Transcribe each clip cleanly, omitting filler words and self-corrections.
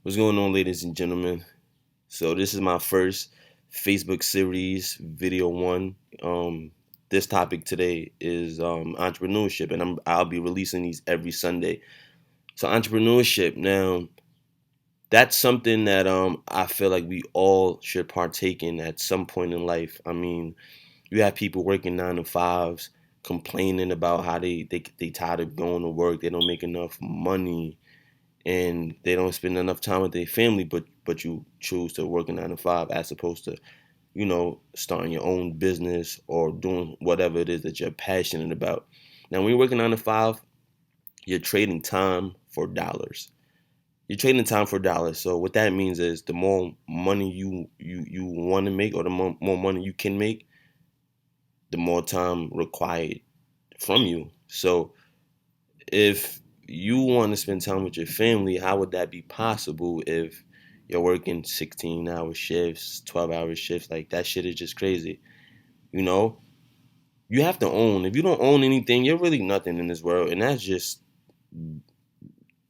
What's going on, ladies and gentlemen? So this is my first Facebook series, video one. This topic today is entrepreneurship, and I'll be releasing these every Sunday. So entrepreneurship, now that's something that I feel like we all should partake in at some point in life. I mean, you have people working 9 to 5s, complaining about how they tired of going to work, they don't make enough money and they don't spend enough time with their family, but you choose to work a 9 to 5 as opposed to starting your own business or doing whatever it is that you're passionate about. Now when you're working 9 to 5, you're trading time for dollars. You're trading time for dollars. So what that means is the more money you want to make, or the more money you can make, the more time required from you. So if you want to spend time with your family, how would that be possible if you're working 16-hour shifts, 12-hour shifts? Like, that shit is just crazy. You know, you have to own. If you don't own anything, you're really nothing in this world. And that's just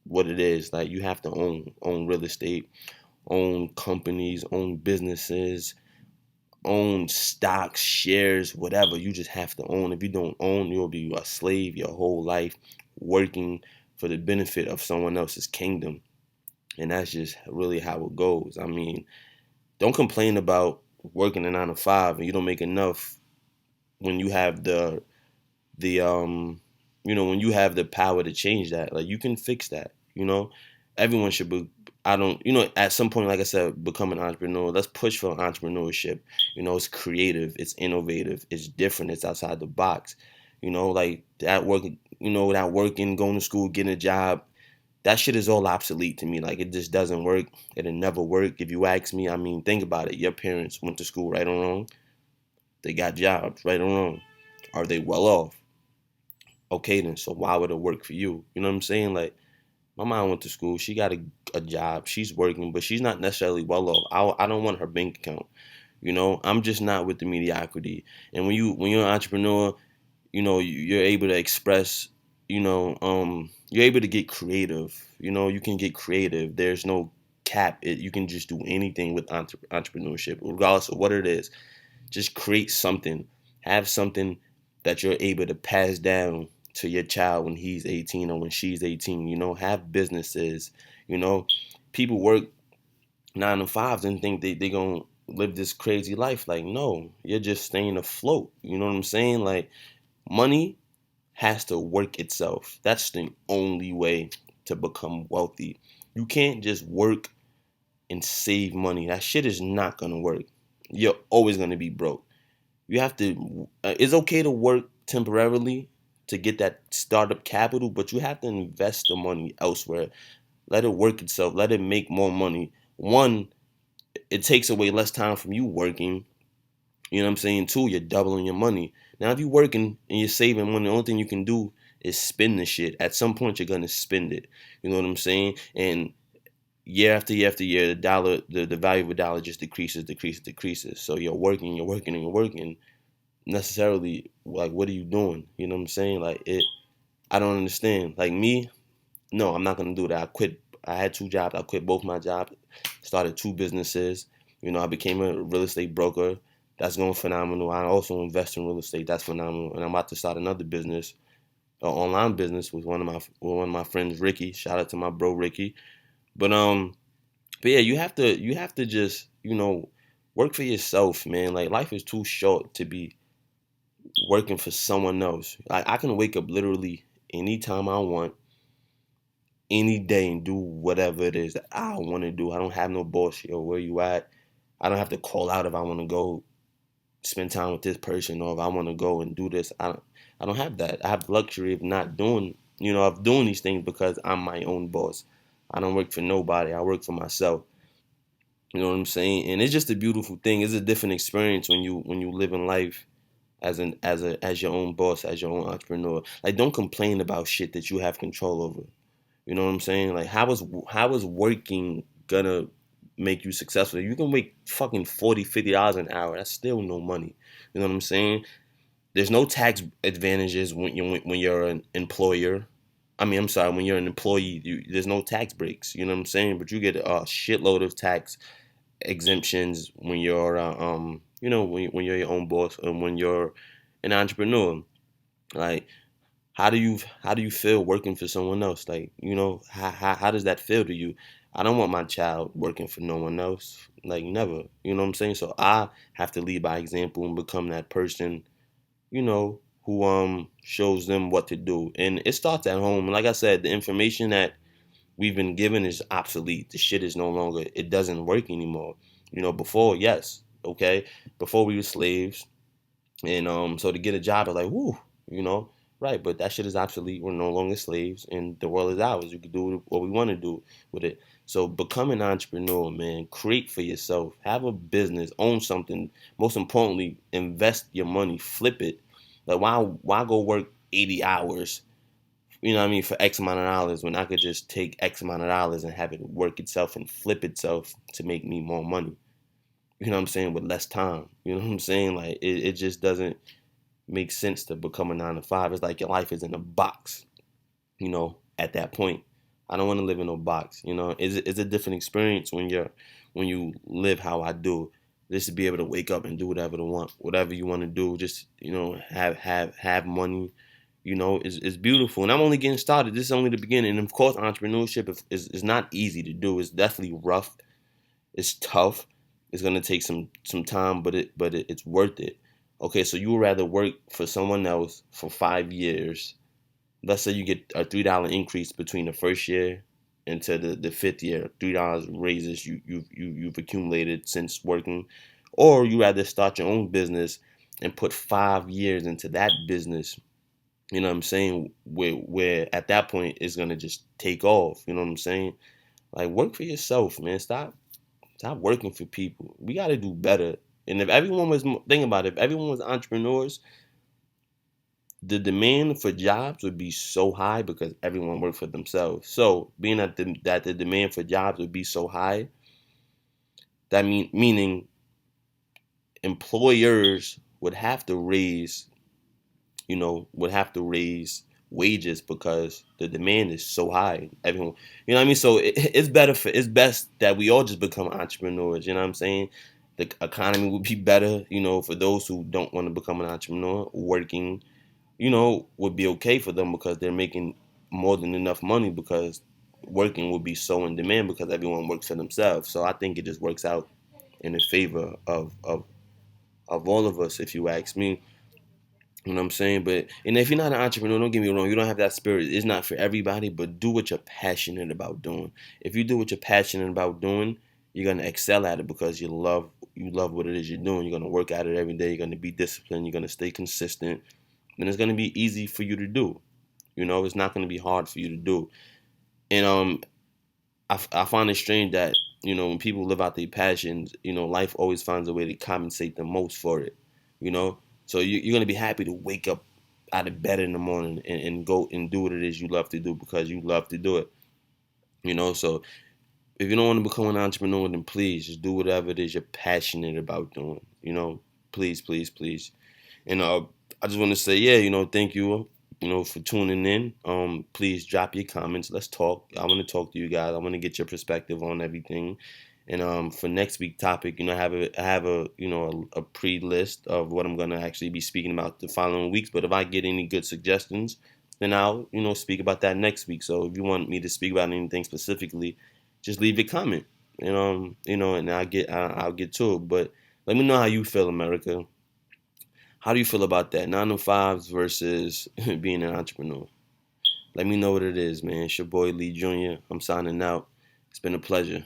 what it is. Like, you have to own real estate, own companies, own businesses, own stocks, shares, whatever. You just have to own. If you don't own, you'll be a slave your whole life working for the benefit of someone else's kingdom. And that's just really how it goes. I mean, don't complain about working a 9 to 5 and you don't make enough when you have the when you have the power to change that. Like, you can fix that. Everyone should be. I don't, at some point, like I said, become an entrepreneur. Let's push for entrepreneurship. It's creative, it's innovative, it's different, it's outside the box. Like that work, that working, going to school, getting a job, that shit is all obsolete to me. Like, it just doesn't work. It'll never work. If you ask me, I mean, think about it. Your parents went to school, right or wrong. They got jobs, right or wrong. Are they well off? Okay, then, so why would it work for you? You know what I'm saying? Like, my mom went to school. She got a job. She's working, but she's not necessarily well off. I don't want her bank account. I'm just not with the mediocrity. And when you're an entrepreneur, you're able to express, you're able to get creative. You can get creative. There's no cap. You can just do anything with entrepreneurship, regardless of what it is. Just create something. Have something that you're able to pass down to your child when he's 18 or when she's 18. Have businesses. You know, People work 9 to 5s and think they gonna live this crazy life. Like, no, you're just staying afloat. You know what I'm saying? Like, money has to work itself. That's the only way to become wealthy. You can't just work and save money. That shit is not gonna work. You're always gonna be broke. You have to. It's okay to work temporarily to get that startup capital, but you have to invest the money elsewhere. Let it work itself. Let it make more money. One, it takes away less time from you working. You know what I'm saying? Two, you're doubling your money. Now, if you're working and you're saving money, the only thing you can do is spend the shit. At some point, you're gonna spend it. You know what I'm saying? And year after year after year, the value of a dollar just decreases. So you're working, and you're working. Necessarily, like, what are you doing? You know what I'm saying? Like, I don't understand. Like me, no, I'm not gonna do that. I quit. I had 2 jobs. I quit both my jobs. Started 2 businesses. I became a real estate broker. That's going phenomenal. I also invest in real estate. That's phenomenal. And I'm about to start another business, an online business with one of my friends, Ricky. Shout out to my bro Ricky. But but yeah, you have to just work for yourself, man. Like, life is too short to be working for someone else. Like, I can wake up literally anytime I want, any day, and do whatever it is that I want to do. I don't have no bullshit. Or where you at? I don't have to call out if I want to go spend time with this person, or if I want to go and do this. I don't have that. I have the luxury of not doing of doing these things because I'm my own boss. I don't work for nobody. I work for myself. You know what I'm saying? And it's just a beautiful thing. It's a different experience when you live in life as your own boss, as your own entrepreneur. Like, don't complain about shit that you have control over. You know what I'm saying? Like, how is working gonna make you successful? You can make fucking 40, $50 an hour. That's still no money. You know what I'm saying? There's no tax advantages when you're an employer. I mean, I'm sorry, when you're an employee, there's no tax breaks. You know what I'm saying? But you get a shitload of tax exemptions when you're, when you're your own boss and when you're an entrepreneur. Like, how do you feel working for someone else? Like, how does that feel to you? I don't want my child working for no one else. Like, never. You know what I'm saying? So I have to lead by example and become that person, who shows them what to do. And it starts at home. And like I said, the information that we've been given is obsolete. The shit is no longer, it doesn't work anymore. Before, yes, okay. Before we were slaves, and so to get a job is like, whoo, you know, right? But that shit is obsolete. We're no longer slaves, and the world is ours. We can do what we want to do with it. So become an entrepreneur, man. Create for yourself. Have a business. Own something. Most importantly, invest your money. Flip it. Like, why go work 80 hours? You know what I mean, for X amount of dollars, when I could just take X amount of dollars and have it work itself and flip itself to make me more money. You know what I'm saying? With less time. You know what I'm saying? Like, it just doesn't make sense to become a 9 to 5. It's like your life is in a box, at that point. I don't want to live in no box. It's a different experience when you live how I do. Just to be able to wake up and do whatever you want to do. Just, have money, is beautiful. And I'm only getting started. This is only the beginning. And of course, entrepreneurship is not easy to do. It's definitely rough. It's tough. It's gonna take some time, but it's worth it. Okay, so you would rather work for someone else for 5 years. Let's say you get a $3 increase between the first year into the fifth year. $3 raises you've accumulated since working, or you rather start your own business and put 5 years into that business. You know what I'm saying? Where at that point it's gonna just take off. You know what I'm saying? Like, work for yourself, man. Stop working for people. We got to do better. And if everyone was, think about it, if everyone was entrepreneurs, the demand for jobs would be so high because everyone worked for themselves. So being that the demand for jobs would be so high, meaning employers would have to raise wages because the demand is so high. Everyone, you know what I mean? So it's best that we all just become entrepreneurs. You know what I'm saying? The economy would be better, for those who don't want to become an entrepreneur. Working, would be okay for them because they're making more than enough money because working would be so in demand because everyone works for themselves. So I think it just works out in the favor of all of us, if you ask me. You know what I'm saying? But and if you're not an entrepreneur, don't get me wrong, you don't have that spirit. It's not for everybody, but do what you're passionate about doing. If you do what you're passionate about doing, you're gonna excel at it because you love what it is you're doing. You're gonna work at it every day. You're gonna be disciplined. You're gonna stay consistent, and it's gonna be easy for you to do. It's not gonna be hard for you to do. And I find it strange that when people live out their passions, life always finds a way to compensate them most for it. You know, so you're gonna be happy to wake up out of bed in the morning and go and do what it is you love to do because you love to do it. So if you don't want to become an entrepreneur, then please just do whatever it is you're passionate about doing. Please, please, please. And I just want to say, yeah, thank you, for tuning in. Please drop your comments. Let's talk. I want to talk to you guys. I want to get your perspective on everything. And for next week topic, I have a a pre list of what I'm gonna actually be speaking about the following weeks. But if I get any good suggestions, then I'll speak about that next week. So if you want me to speak about anything specifically, just leave a comment. And I'll get to it. But let me know how you feel, America. How do you feel about that? 9 to 5s versus being an entrepreneur. Let me know what it is, man. It's your boy Lee Jr. I'm signing out. It's been a pleasure.